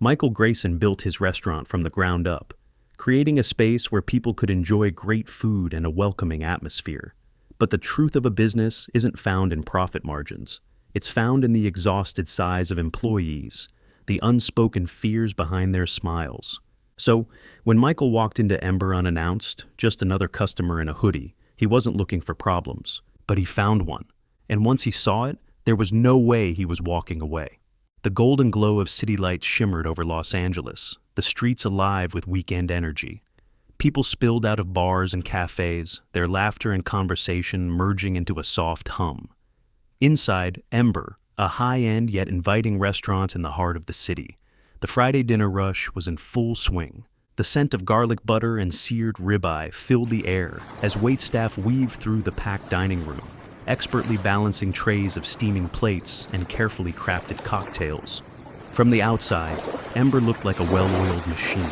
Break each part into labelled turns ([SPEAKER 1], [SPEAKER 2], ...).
[SPEAKER 1] Michael Grayson built his restaurant from the ground up, creating a space where people could enjoy great food and a welcoming atmosphere. But the truth of a business isn't found in profit margins. It's found in the exhausted sighs of employees, the unspoken fears behind their smiles. So, when Michael walked into Ember unannounced, just another customer in a hoodie, he wasn't looking for problems, but he found one. And once he saw it, there was no way he was walking away. The golden glow of city lights shimmered over Los Angeles, the streets alive with weekend energy. People spilled out of bars and cafes, their laughter and conversation merging into a soft hum. Inside, Ember, a high-end yet inviting restaurant in the heart of the city. The Friday dinner rush was in full swing. The scent of garlic butter and seared ribeye filled the air as waitstaff weaved through the packed dining room, expertly balancing trays of steaming plates and carefully crafted cocktails. From the outside, Ember looked like a well-oiled machine,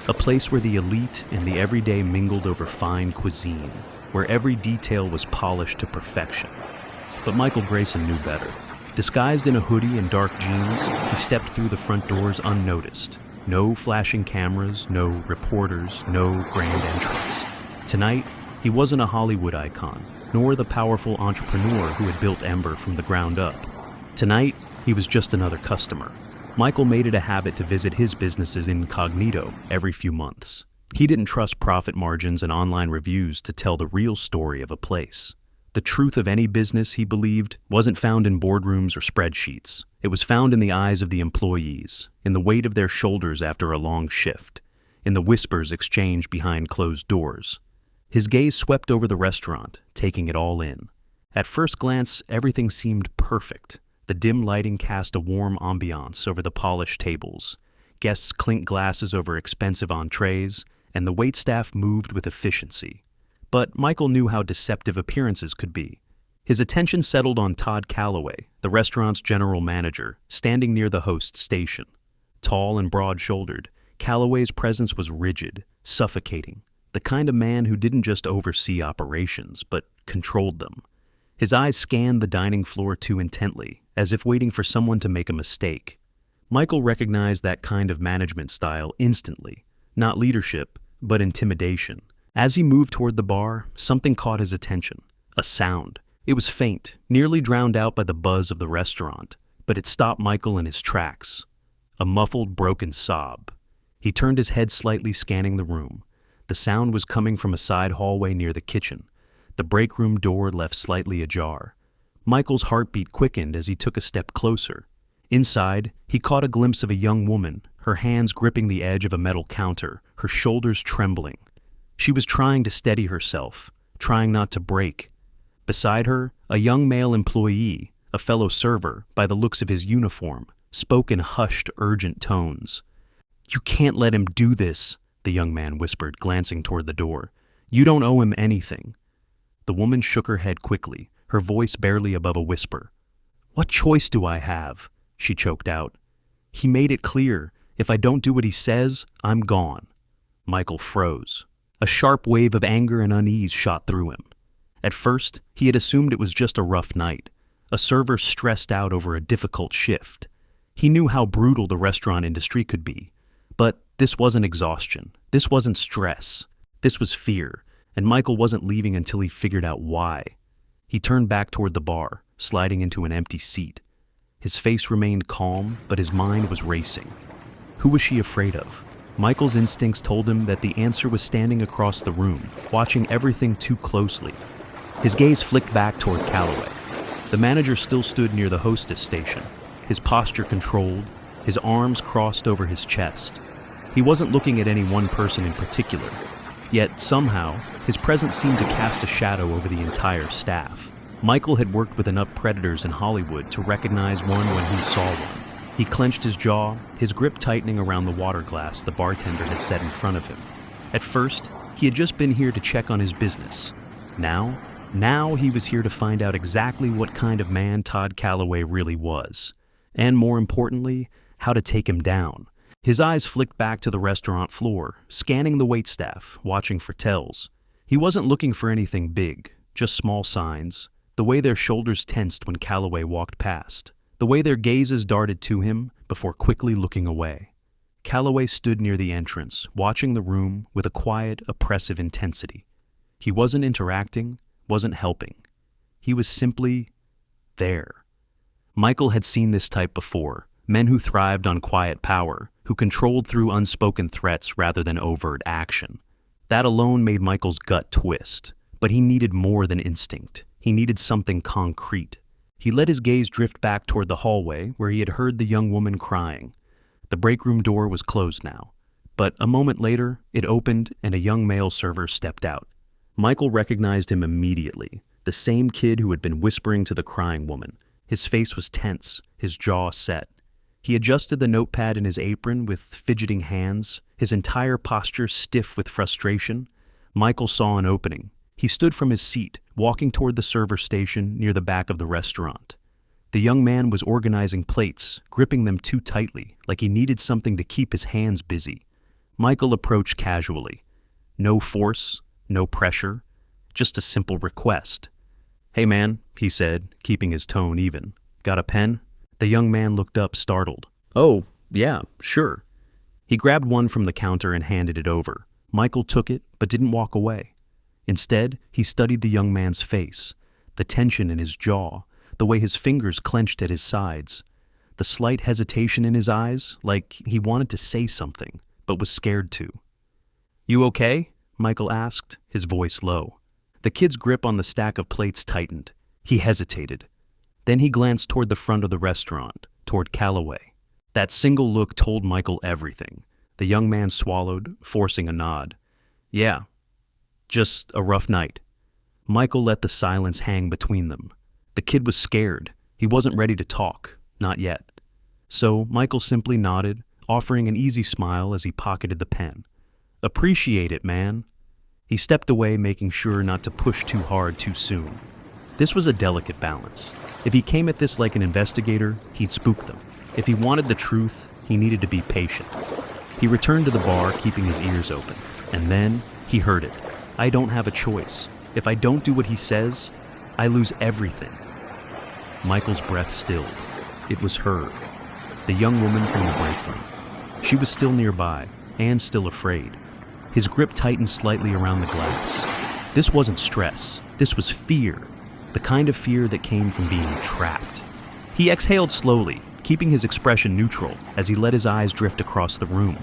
[SPEAKER 1] a place where the elite and the everyday mingled over fine cuisine, where every detail was polished to perfection. But Michael Grayson knew better. Disguised in a hoodie and dark jeans, he stepped through the front doors unnoticed. No flashing cameras, no reporters, no grand entrance. Tonight, he wasn't a Hollywood icon, nor the powerful entrepreneur who had built Ember from the ground up. Tonight, he was just another customer. Michael made it a habit to visit his businesses incognito every few months. He didn't trust profit margins and online reviews to tell the real story of a place. The truth of any business, he believed, wasn't found in boardrooms or spreadsheets. It was found in the eyes of the employees, in the weight of their shoulders after a long shift, in the whispers exchanged behind closed doors. His gaze swept over the restaurant, taking it all in. At first glance, everything seemed perfect. The dim lighting cast a warm ambiance over the polished tables. Guests clinked glasses over expensive entrees, and the waitstaff moved with efficiency. But Michael knew how deceptive appearances could be. His attention settled on Todd Calloway, the restaurant's general manager, standing near the host's station. Tall and broad-shouldered, Calloway's presence was rigid, suffocating, the kind of man who didn't just oversee operations, but controlled them. His eyes scanned the dining floor too intently, as if waiting for someone to make a mistake. Michael recognized that kind of management style instantly, not leadership, but intimidation. As he moved toward the bar, something caught his attention. A sound. It was faint, nearly drowned out by the buzz of the restaurant, but it stopped Michael in his tracks. A muffled, broken sob. He turned his head slightly, scanning the room. The sound was coming from a side hallway near the kitchen. The break room door left slightly ajar. Michael's heartbeat quickened as he took a step closer. Inside, he caught a glimpse of a young woman, her hands gripping the edge of a metal counter, her shoulders trembling. She was trying to steady herself, trying not to break. Beside her, a young male employee, a fellow server, by the looks of his uniform, spoke in hushed, urgent tones. "You can't let him do this," the young man whispered, glancing toward the door. "You don't owe him anything." The woman shook her head quickly, her voice barely above a whisper. "What choice do I have?" she choked out. "He made it clear, if I don't do what he says, I'm gone." Michael froze. A sharp wave of anger and unease shot through him. At first, he had assumed it was just a rough night, a server stressed out over a difficult shift. He knew how brutal the restaurant industry could be. But this wasn't exhaustion. This wasn't stress. This was fear, and Michael wasn't leaving until he figured out why. He turned back toward the bar, sliding into an empty seat. His face remained calm, but his mind was racing. Who was she afraid of? Michael's instincts told him that the answer was standing across the room, watching everything too closely. His gaze flicked back toward Calloway. The manager still stood near the hostess station, his posture controlled, his arms crossed over his chest. He wasn't looking at any one person in particular, yet somehow, his presence seemed to cast a shadow over the entire staff. Michael had worked with enough predators in Hollywood to recognize one when he saw one. He clenched his jaw, his grip tightening around the water glass the bartender had set in front of him. At first, he had just been here to check on his business. Now he was here to find out exactly what kind of man Todd Calloway really was, and more importantly, how to take him down. His eyes flicked back to the restaurant floor, scanning the waitstaff, watching for tells. He wasn't looking for anything big, just small signs, the way their shoulders tensed when Calloway walked past, the way their gazes darted to him before quickly looking away. Calloway stood near the entrance, watching the room with a quiet, oppressive intensity. He wasn't interacting, wasn't helping. He was simply there. Michael had seen this type before, men who thrived on quiet power, who controlled through unspoken threats rather than overt action. That alone made Michael's gut twist, but he needed more than instinct. He needed something concrete. He let his gaze drift back toward the hallway where he had heard the young woman crying. The break room door was closed now, but a moment later, it opened and a young male server stepped out. Michael recognized him immediately, the same kid who had been whispering to the crying woman. His face was tense, his jaw set. He adjusted the notepad in his apron with fidgeting hands, his entire posture stiff with frustration. Michael saw an opening. He stood from his seat, walking toward the server station near the back of the restaurant. The young man was organizing plates, gripping them too tightly, like he needed something to keep his hands busy. Michael approached casually. No force, no pressure, just a simple request. "Hey man," he said, keeping his tone even. "Got a pen?" The young man looked up, startled. "Oh, yeah, sure." He grabbed one from the counter and handed it over. Michael took it, but didn't walk away. Instead, he studied the young man's face, the tension in his jaw, the way his fingers clenched at his sides, the slight hesitation in his eyes, like he wanted to say something, but was scared to. "You okay?" Michael asked, his voice low. The kid's grip on the stack of plates tightened. He hesitated. Then he glanced toward the front of the restaurant, toward Calloway. That single look told Michael everything. The young man swallowed, forcing a nod. "Yeah, just a rough night." Michael let the silence hang between them. The kid was scared. He wasn't ready to talk, not yet. So Michael simply nodded, offering an easy smile as he pocketed the pen. "Appreciate it, man." He stepped away, making sure not to push too hard too soon. This was a delicate balance. If he came at this like an investigator, he'd spook them. If he wanted the truth, he needed to be patient. He returned to the bar, keeping his ears open. And then he heard it. "I don't have a choice. If I don't do what he says, I lose everything." Michael's breath stilled. It was her, the young woman from the break room. She was still nearby, and still afraid. His grip tightened slightly around the glass. This wasn't stress. This was fear. The kind of fear that came from being trapped. He exhaled slowly, keeping his expression neutral as he let his eyes drift across the room.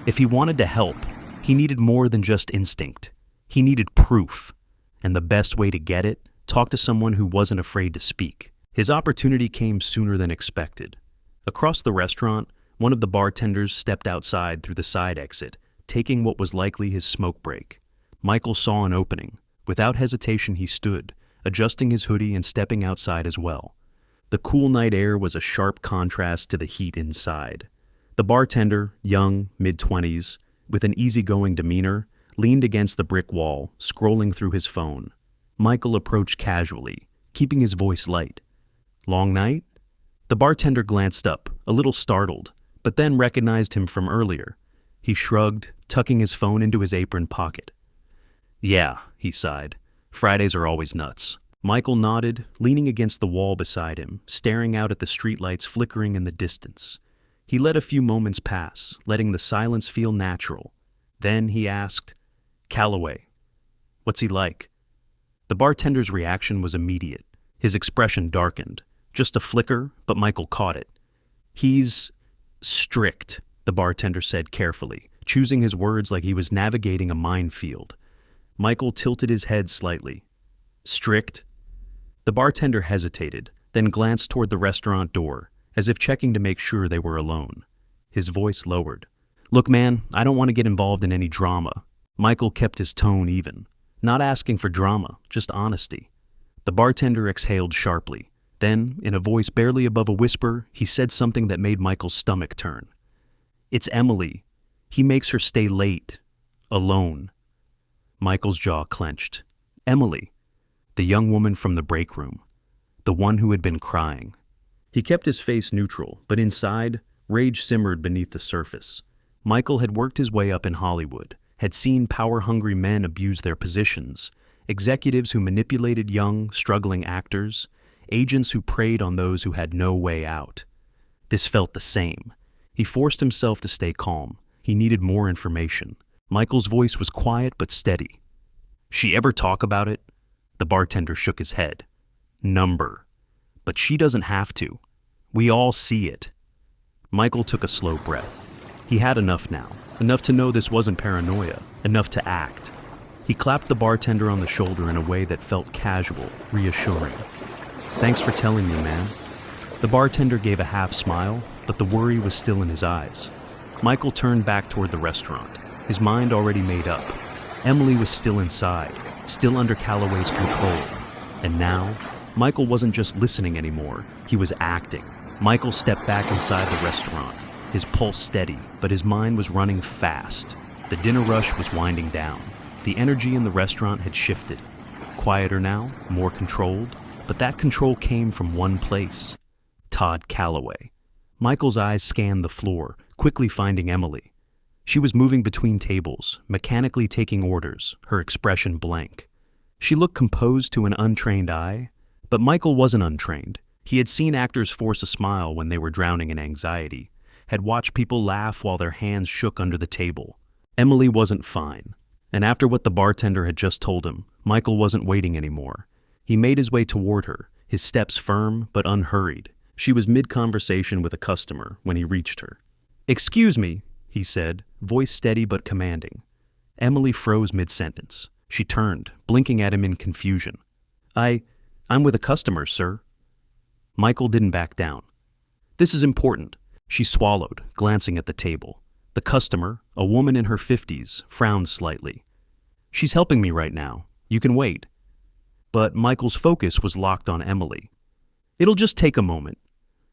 [SPEAKER 1] If he wanted to help, he needed more than just instinct. He needed proof. And the best way to get it, talk to someone who wasn't afraid to speak. His opportunity came sooner than expected. Across the restaurant, one of the bartenders stepped outside through the side exit, taking what was likely his smoke break. Michael saw an opening. Without hesitation, he stood, adjusting his hoodie and stepping outside as well. The cool night air was a sharp contrast to the heat inside. The bartender, young, mid-20s, with an easygoing demeanor, leaned against the brick wall, scrolling through his phone. Michael approached casually, keeping his voice light. "Long night?" The bartender glanced up, a little startled, but then recognized him from earlier. He shrugged, tucking his phone into his apron pocket. "Yeah," he sighed. "Fridays are always nuts." Michael nodded, leaning against the wall beside him, staring out at the streetlights flickering in the distance. He let a few moments pass, letting the silence feel natural. Then he asked, "Calloway, what's he like?" The bartender's reaction was immediate. His expression darkened. Just a flicker, but Michael caught it. "He's strict," the bartender said carefully, choosing his words like he was navigating a minefield. Michael tilted his head slightly. "Strict?" The bartender hesitated, then glanced toward the restaurant door, as if checking to make sure they were alone. His voice lowered. "Look, man, I don't want to get involved in any drama." Michael kept his tone even. Not asking for drama, just honesty. The bartender exhaled sharply. Then, in a voice barely above a whisper, he said something that made Michael's stomach turn. "It's Emily. He makes her stay late. Alone." Michael's jaw clenched. Emily, the young woman from the break room, the one who had been crying. He kept his face neutral, but inside, rage simmered beneath the surface. Michael had worked his way up in Hollywood, had seen power-hungry men abuse their positions, executives who manipulated young, struggling actors, agents who preyed on those who had no way out. This felt the same. He forced himself to stay calm. He needed more information. Michael's voice was quiet but steady. She ever talk about it? The bartender shook his head. Number. But she doesn't have to. We all see it. Michael took a slow breath. He had enough now. Enough to know this wasn't paranoia. Enough to act. He clapped the bartender on the shoulder in a way that felt casual, reassuring. Thanks for telling me, man. The bartender gave a half smile, but the worry was still in his eyes. Michael turned back toward the restaurant, his mind already made up. Emily was still inside, still under Calloway's control. And now, Michael wasn't just listening anymore, he was acting. Michael stepped back inside the restaurant, his pulse steady, but his mind was running fast. The dinner rush was winding down. The energy in the restaurant had shifted. Quieter now, more controlled, but that control came from one place. Todd Calloway. Michael's eyes scanned the floor, quickly finding Emily. She was moving between tables, mechanically taking orders, her expression blank. She looked composed to an untrained eye, but Michael wasn't untrained. He had seen actors force a smile when they were drowning in anxiety, had watched people laugh while their hands shook under the table. Emily wasn't fine. And after what the bartender had just told him, Michael wasn't waiting anymore. He made his way toward her, his steps firm but unhurried. She was mid-conversation with a customer when he reached her. "Excuse me," he said, voice steady but commanding. Emily froze mid-sentence. She turned, blinking at him in confusion. I'm with a customer, sir." Michael didn't back down. "This is important." She swallowed, glancing at the table. The customer, a woman in her 50s, frowned slightly. "She's helping me right now. You can wait." But Michael's focus was locked on Emily. "It'll just take a moment."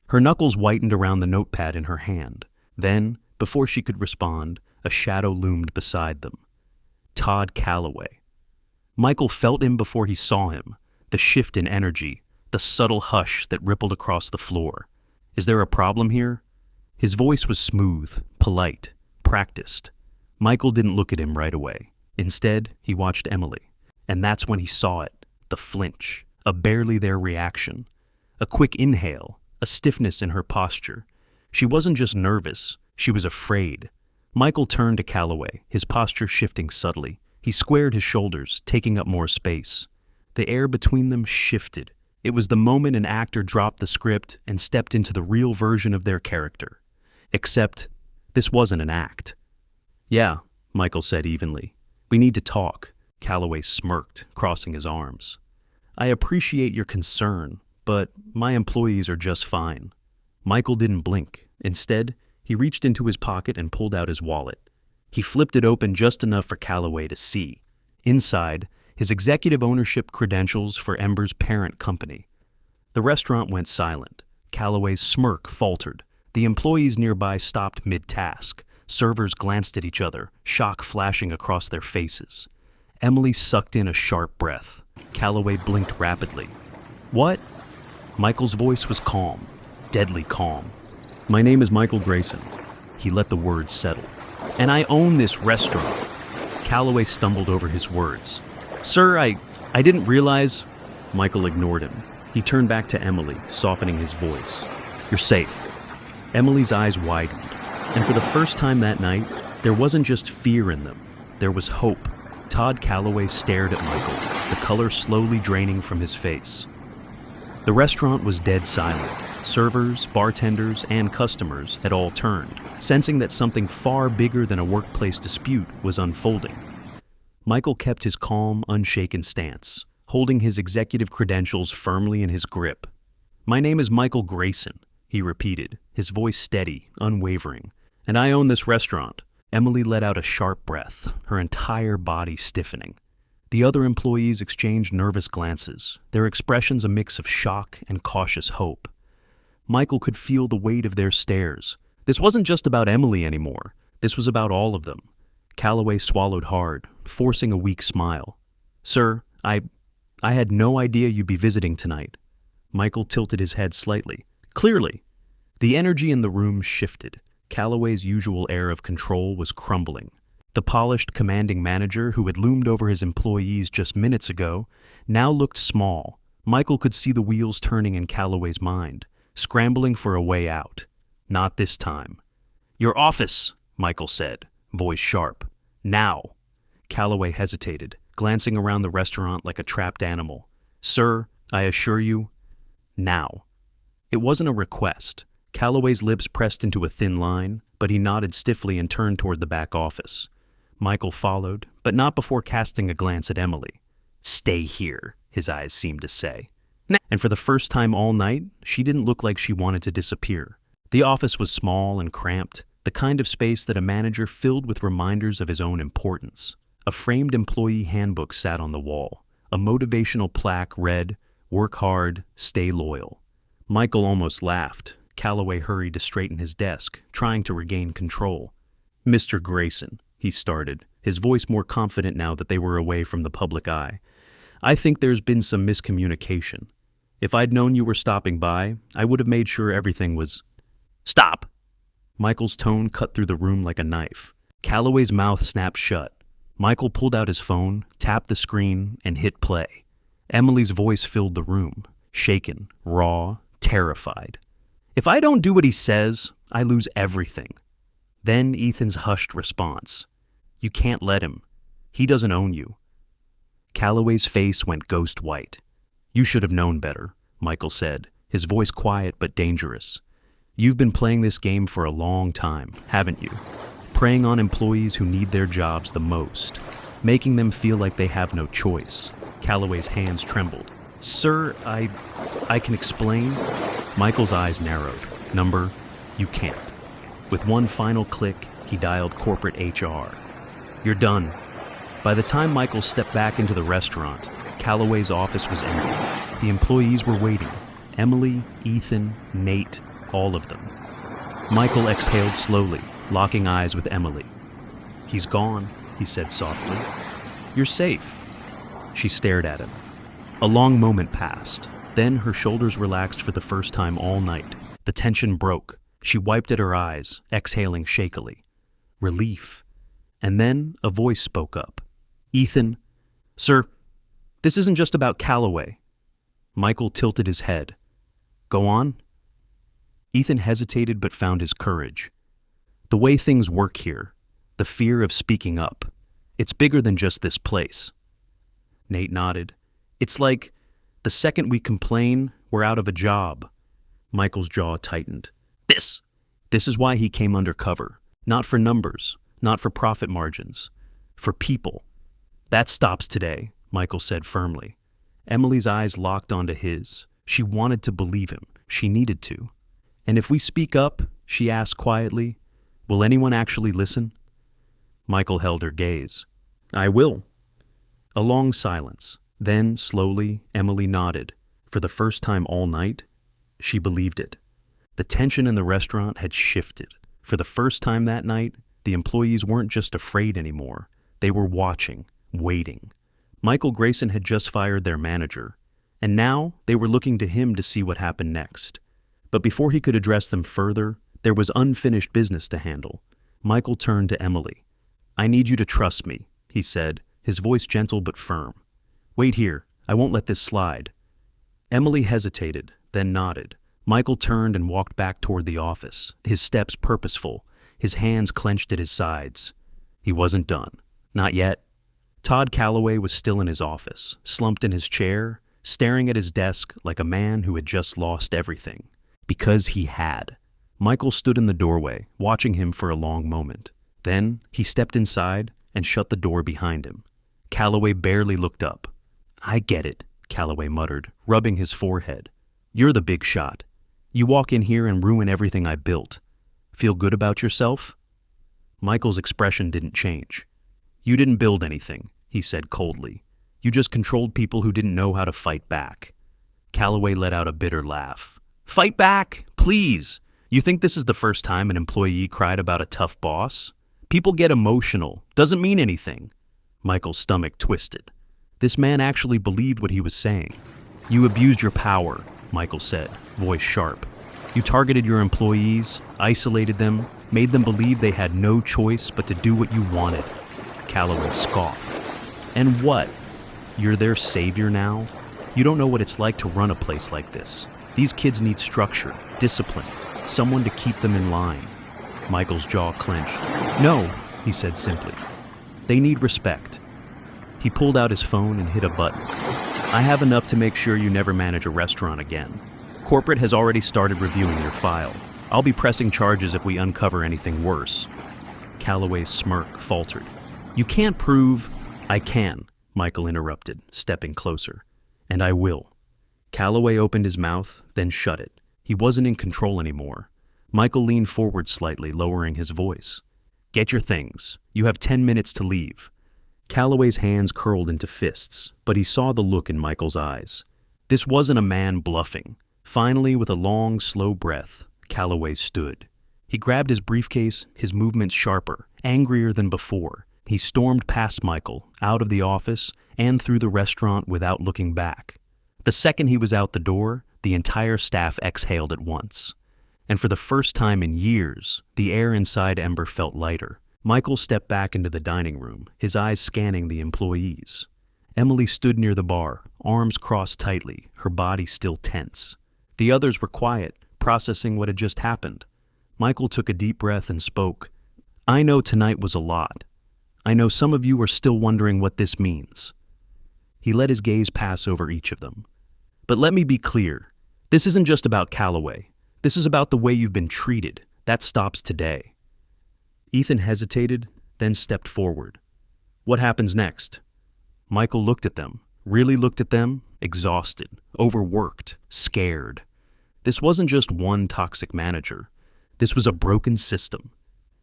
[SPEAKER 1] Her knuckles whitened around the notepad in her hand. Then, before she could respond, a shadow loomed beside them. Todd Calloway. Michael felt him before he saw him, the shift in energy, the subtle hush that rippled across the floor. "Is there a problem here?" His voice was smooth, polite, practiced. Michael didn't look at him right away. Instead, he watched Emily. And that's when he saw it, the flinch, a barely there reaction. A quick inhale, a stiffness in her posture. She wasn't just nervous, she was afraid. Michael turned to Calloway, his posture shifting subtly. He squared his shoulders, taking up more space. The air between them shifted. It was the moment an actor dropped the script and stepped into the real version of their character. Except, this wasn't an act. "Yeah," Michael said evenly. "We need to talk." Calloway smirked, crossing his arms. "I appreciate your concern, but my employees are just fine." Michael didn't blink. Instead, he reached into his pocket and pulled out his wallet. He flipped it open just enough for Calloway to see. Inside, his executive ownership credentials for Ember's parent company. The restaurant went silent. Calloway's smirk faltered. The employees nearby stopped mid-task. Servers glanced at each other, shock flashing across their faces. Emily sucked in a sharp breath. Calloway blinked rapidly. "What?" Michael's voice was calm, deadly calm. "My name is Michael Grayson." He let the words settle. "And I own this restaurant." Calloway stumbled over his words. "Sir, I didn't realize..." Michael ignored him. He turned back to Emily, softening his voice. "You're safe." Emily's eyes widened, and for the first time that night, there wasn't just fear in them. There was hope. Todd Calloway stared at Michael, the color slowly draining from his face. The restaurant was dead silent. Servers, bartenders, and customers had all turned, sensing that something far bigger than a workplace dispute was unfolding. Michael kept his calm, unshaken stance, holding his executive credentials firmly in his grip. "My name is Michael Grayson," he repeated, his voice steady, unwavering. "And I own this restaurant." Emily let out a sharp breath, her entire body stiffening. The other employees exchanged nervous glances, their expressions a mix of shock and cautious hope. Michael could feel the weight of their stares. This wasn't just about Emily anymore. This was about all of them. Calloway swallowed hard, forcing a weak smile. "Sir, I had no idea you'd be visiting tonight." Michael tilted his head slightly. "Clearly." The energy in the room shifted. Calloway's usual air of control was crumbling. The polished, commanding manager who had loomed over his employees just minutes ago now looked small. Michael could see the wheels turning in Calloway's mind, scrambling for a way out. Not this time. Your office, Michael said, voice sharp. Now. Calloway hesitated, glancing around the restaurant like a trapped animal. Sir, I assure you, now. It wasn't a request. Calloway's lips pressed into a thin line, but he nodded stiffly and turned toward the back office. Michael followed, but not before casting a glance at Emily. Stay here, his eyes seemed to say. And for the first time all night, she didn't look like she wanted to disappear. The office was small and cramped, the kind of space that a manager filled with reminders of his own importance. A framed employee handbook sat on the wall. A motivational plaque read, "Work hard, stay loyal." Michael almost laughed. Calloway hurried to straighten his desk, trying to regain control. Mr. Grayson, he started, his voice more confident now that they were away from the public eye. I think there's been some miscommunication. If I'd known you were stopping by, I would have made sure everything was... Stop! Michael's tone cut through the room like a knife. Calloway's mouth snapped shut. Michael pulled out his phone, tapped the screen, and hit play. Emily's voice filled the room, shaken, raw, terrified. If I don't do what he says, I lose everything. Then Ethan's hushed response. You can't let him. He doesn't own you. Calloway's face went ghost white. You should have known better, Michael said, his voice quiet but dangerous. You've been playing this game for a long time, haven't you? Preying on employees who need their jobs the most, making them feel like they have no choice. Calloway's hands trembled. Sir, I can explain. Michael's eyes narrowed. Number, you can't. With one final click, he dialed corporate HR. You're done. By the time Michael stepped back into the restaurant, Calloway's office was empty. The employees were waiting. Emily, Ethan, Nate, all of them. Michael exhaled slowly, locking eyes with Emily. He's gone, he said softly. You're safe. She stared at him. A long moment passed. Then her shoulders relaxed for the first time all night. The tension broke. She wiped at her eyes, exhaling shakily. Relief. And then a voice spoke up. Ethan, sir, this isn't just about Calloway. Michael tilted his head. Go on. Ethan hesitated but found his courage. The way things work here, the fear of speaking up, it's bigger than just this place. Nate nodded. It's like, the second we complain, we're out of a job. Michael's jaw tightened. This is why he came undercover. Not for numbers, not for profit margins, for people. That stops today, Michael said firmly. Emily's eyes locked onto his. She wanted to believe him. She needed to. And if we speak up, she asked quietly, will anyone actually listen? Michael held her gaze. I will. A long silence. Then, slowly, Emily nodded. For the first time all night, she believed it. The tension in the restaurant had shifted. For the first time that night, the employees weren't just afraid anymore. They were watching, waiting. Michael Grayson had just fired their manager, and now they were looking to him to see what happened next. But before he could address them further, there was unfinished business to handle. Michael turned to Emily. I need you to trust me, he said, his voice gentle but firm. Wait here, I won't let this slide. Emily hesitated, then nodded. Michael turned and walked back toward the office, his steps purposeful, his hands clenched at his sides. He wasn't done. Not yet. Todd Calloway was still in his office, slumped in his chair, staring at his desk like a man who had just lost everything. Because he had. Michael stood in the doorway, watching him for a long moment. Then he stepped inside and shut the door behind him. Calloway barely looked up. I get it, Calloway muttered, rubbing his forehead. You're the big shot. You walk in here and ruin everything I built. Feel good about yourself? Michael's expression didn't change. You didn't build anything, he said coldly. You just controlled people who didn't know how to fight back. Calloway let out a bitter laugh. Fight back, please. You think this is the first time an employee cried about a tough boss? People get emotional. Doesn't mean anything. Michael's stomach twisted. This man actually believed what he was saying. You abused your power, Michael said, voice sharp. You targeted your employees, isolated them, made them believe they had no choice but to do what you wanted. Calloway scoffed. And what? You're their savior now? You don't know what it's like to run a place like this. These kids need structure, discipline, someone to keep them in line. Michael's jaw clenched. "No," he said simply. "They need respect." He pulled out his phone and hit a button. "I have enough to make sure you never manage a restaurant again. Corporate has already started reviewing your file. I'll be pressing charges if we uncover anything worse." Calloway's smirk faltered. "You can't prove—" "I can," Michael interrupted, stepping closer. "And I will." Calloway opened his mouth, then shut it. He wasn't in control anymore. Michael leaned forward slightly, lowering his voice. "Get your things. You have 10 minutes to leave." Calloway's hands curled into fists, but he saw the look in Michael's eyes. This wasn't a man bluffing. Finally, with a long, slow breath, Calloway stood. He grabbed his briefcase, his movements sharper, angrier than before. He stormed past Michael, out of the office, and through the restaurant without looking back. The second he was out the door, the entire staff exhaled at once. And for the first time in years, the air inside Ember felt lighter. Michael stepped back into the dining room, his eyes scanning the employees. Emily stood near the bar, arms crossed tightly, her body still tense. The others were quiet, processing what had just happened. Michael took a deep breath and spoke. "I know tonight was a lot. I know some of you are still wondering what this means." He let his gaze pass over each of them. "But let me be clear. This isn't just about Calloway. This is about the way you've been treated. That stops today." Ethan hesitated, then stepped forward. "What happens next?" Michael looked at them, really looked at them, exhausted, overworked, scared. This wasn't just one toxic manager. This was a broken system.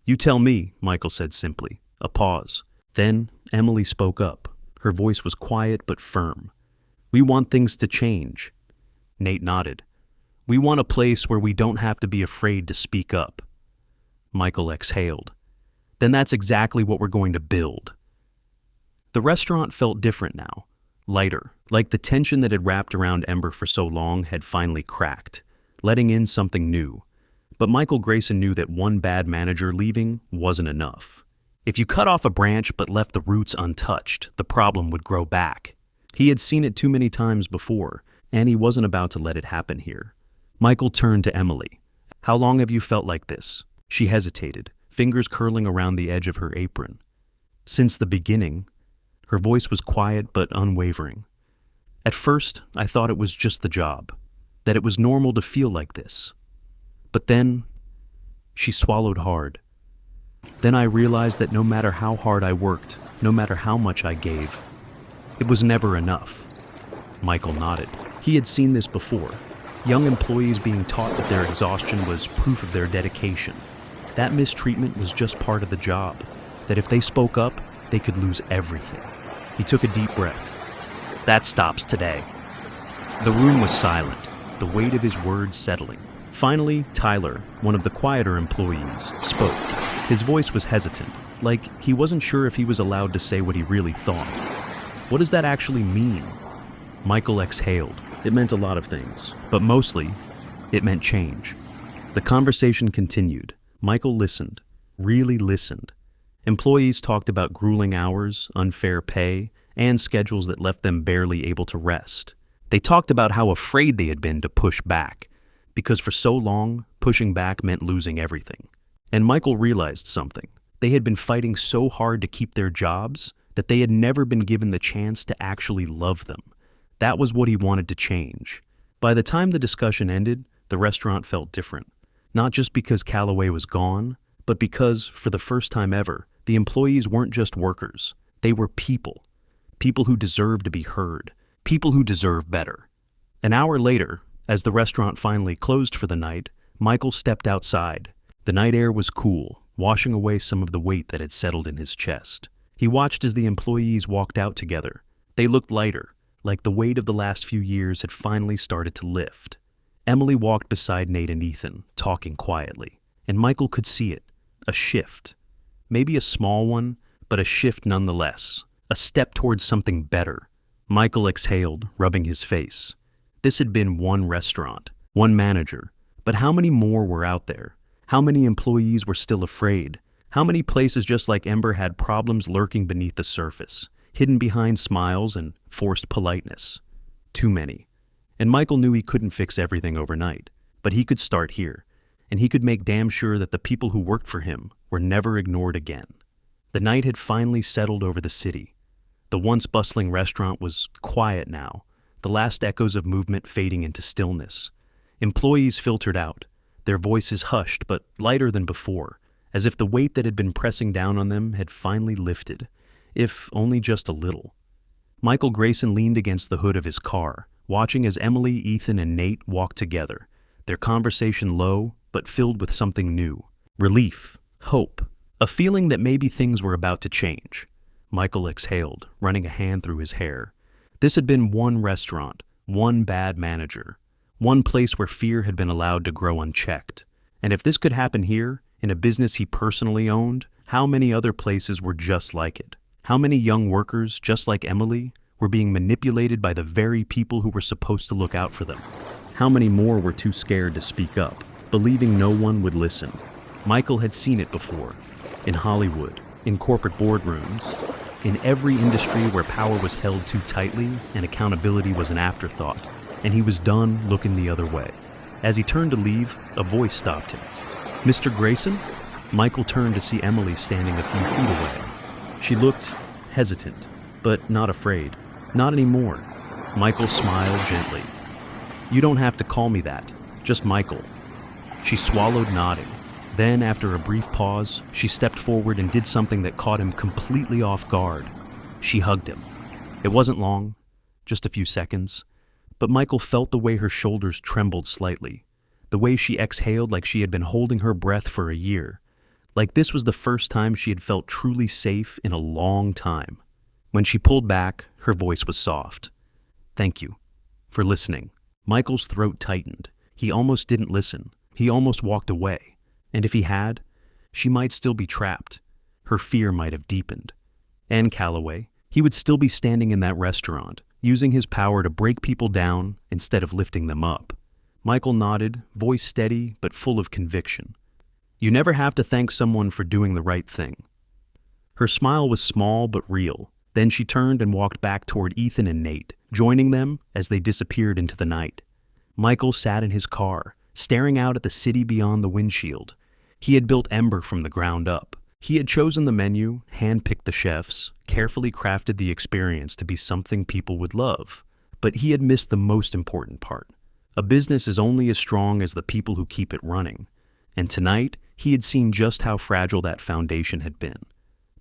[SPEAKER 1] "You tell me," Michael said simply. A pause. Then Emily spoke up. Her voice was quiet but firm. "We want things to change." Nate nodded. "We want a place where we don't have to be afraid to speak up." Michael exhaled. "Then that's exactly what we're going to build." The restaurant felt different now. Lighter, like the tension that had wrapped around Ember for so long had finally cracked, letting in something new. But Michael Grayson knew that one bad manager leaving wasn't enough. If you cut off a branch but left the roots untouched, the problem would grow back. He had seen it too many times before, and he wasn't about to let it happen here. Michael turned to Emily. "How long have you felt like this?" She hesitated, fingers curling around the edge of her apron. "Since the beginning." Her voice was quiet but unwavering. "At first, I thought it was just the job, that it was normal to feel like this. But then," she swallowed hard, "then I realized that no matter how hard I worked, no matter how much I gave, it was never enough." Michael nodded. He had seen this before. Young employees being taught that their exhaustion was proof of their dedication. That mistreatment was just part of the job, that if they spoke up, they could lose everything. He took a deep breath. "That stops today." The room was silent, the weight of his words settling. Finally, Tyler, one of the quieter employees, spoke. His voice was hesitant, like he wasn't sure if he was allowed to say what he really thought. "What does that actually mean?" Michael exhaled. It meant a lot of things, but mostly, it meant change. The conversation continued. Michael listened, really listened. Employees talked about grueling hours, unfair pay, and schedules that left them barely able to rest. They talked about how afraid they had been to push back, because for so long, pushing back meant losing everything. And Michael realized something. They had been fighting so hard to keep their jobs that they had never been given the chance to actually love them. That was what he wanted to change. By the time the discussion ended, the restaurant felt different. Not just because Calloway was gone, but because, for the first time ever, the employees weren't just workers. They were people. People who deserved to be heard. People who deserve better. An hour later, as the restaurant finally closed for the night, Michael stepped outside. The night air was cool, washing away some of the weight that had settled in his chest. He watched as the employees walked out together. They looked lighter, like the weight of the last few years had finally started to lift. Emily walked beside Nate and Ethan, talking quietly, and Michael could see it. A shift. Maybe a small one, but a shift nonetheless. A step towards something better. Michael exhaled, rubbing his face. This had been one restaurant, one manager, but how many more were out there? How many employees were still afraid? How many places just like Ember had problems lurking beneath the surface, hidden behind smiles and forced politeness? Too many. And Michael knew he couldn't fix everything overnight, but he could start here. and he could make damn sure that the people who worked for him were never ignored again. The night had finally settled over the city. The once bustling restaurant was quiet now, the last echoes of movement fading into stillness. Employees filtered out, their voices hushed but lighter than before, as if the weight that had been pressing down on them had finally lifted, if only just a little. Michael Grayson leaned against the hood of his car, watching as Emily, Ethan, and Nate walked together, their conversation low but filled with something new. Relief, hope, a feeling that maybe things were about to change. Michael exhaled, running a hand through his hair. This had been one restaurant, one bad manager, one place where fear had been allowed to grow unchecked. And if this could happen here, in a business he personally owned, how many other places were just like it? How many young workers, just like Emily, were being manipulated by the very people who were supposed to look out for them? How many more were too scared to speak up, believing no one would listen? Michael had seen it before, in Hollywood, in corporate boardrooms, in every industry where power was held too tightly and accountability was an afterthought, and he was done looking the other way. As he turned to leave, a voice stopped him. "Mr. Grayson?" Michael turned to see Emily standing a few feet away. She looked hesitant, but not afraid. Not anymore. Michael smiled gently. "You don't have to call me that, just Michael." She swallowed, nodding. Then, after a brief pause, she stepped forward and did something that caught him completely off guard. She hugged him. It wasn't long, just a few seconds, but Michael felt the way her shoulders trembled slightly, the way she exhaled like she had been holding her breath for a year, like this was the first time she had felt truly safe in a long time. When she pulled back, her voice was soft. "Thank you for listening." Michael's throat tightened. He almost didn't listen. He almost walked away. And if he had, she might still be trapped. Her fear might have deepened. And Calloway, he would still be standing in that restaurant, using his power to break people down instead of lifting them up. Michael nodded, voice steady but full of conviction. "You never have to thank someone for doing the right thing." Her smile was small but real. Then she turned and walked back toward Ethan and Nate, joining them as they disappeared into the night. Michael sat in his car, staring out at the city beyond the windshield. He had built Ember from the ground up. He had chosen the menu, handpicked the chefs, carefully crafted the experience to be something people would love. But he had missed the most important part. A business is only as strong as the people who keep it running. And tonight, he had seen just how fragile that foundation had been.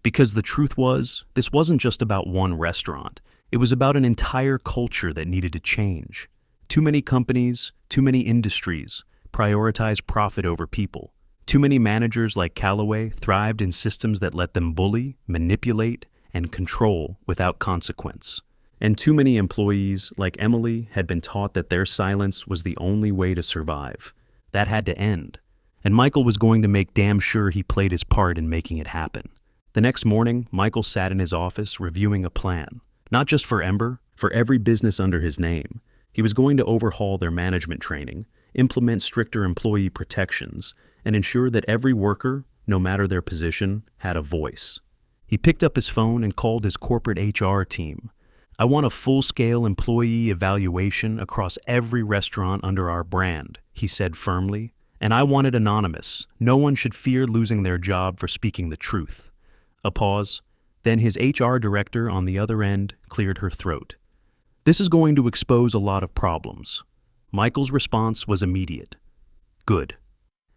[SPEAKER 1] Because the truth was, this wasn't just about one restaurant. It was about an entire culture that needed to change. Too many companies, too many industries prioritize profit over people. Too many managers like Calloway thrived in systems that let them bully, manipulate, and control without consequence. And too many employees like Emily had been taught that their silence was the only way to survive. That had to end. And Michael was going to make damn sure he played his part in making it happen. The next morning, Michael sat in his office reviewing a plan. Not just for Ember, for every business under his name. He was going to overhaul their management training, implement stricter employee protections, and ensure that every worker, no matter their position, had a voice. He picked up his phone and called his corporate HR team. "I want a full-scale employee evaluation across every restaurant under our brand," he said firmly. "And I want it anonymous. No one should fear losing their job for speaking the truth." A pause. Then his HR director on the other end cleared her throat. "This is going to expose a lot of problems." Michael's response was immediate. "Good."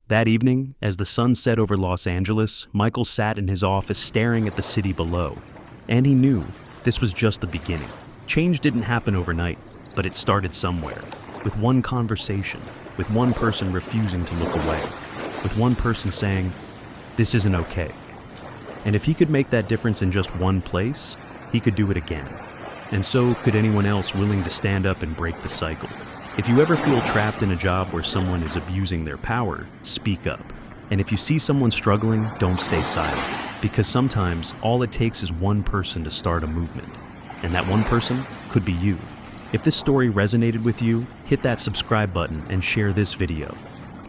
[SPEAKER 1] That evening, as the sun set over Los Angeles, Michael sat in his office staring at the city below. And he knew this was just the beginning. Change didn't happen overnight, but it started somewhere. With one conversation, with one person refusing to look away, with one person saying, "This isn't okay." And if he could make that difference in just one place, he could do it again. And so could anyone else willing to stand up and break the cycle. If you ever feel trapped in a job where someone is abusing their power, speak up. And if you see someone struggling, don't stay silent. Because sometimes all it takes is one person to start a movement. And that one person could be you. If this story resonated with you, hit that subscribe button and share this video.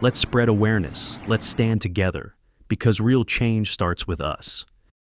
[SPEAKER 1] Let's spread awareness. Let's stand together. Because real change starts with us.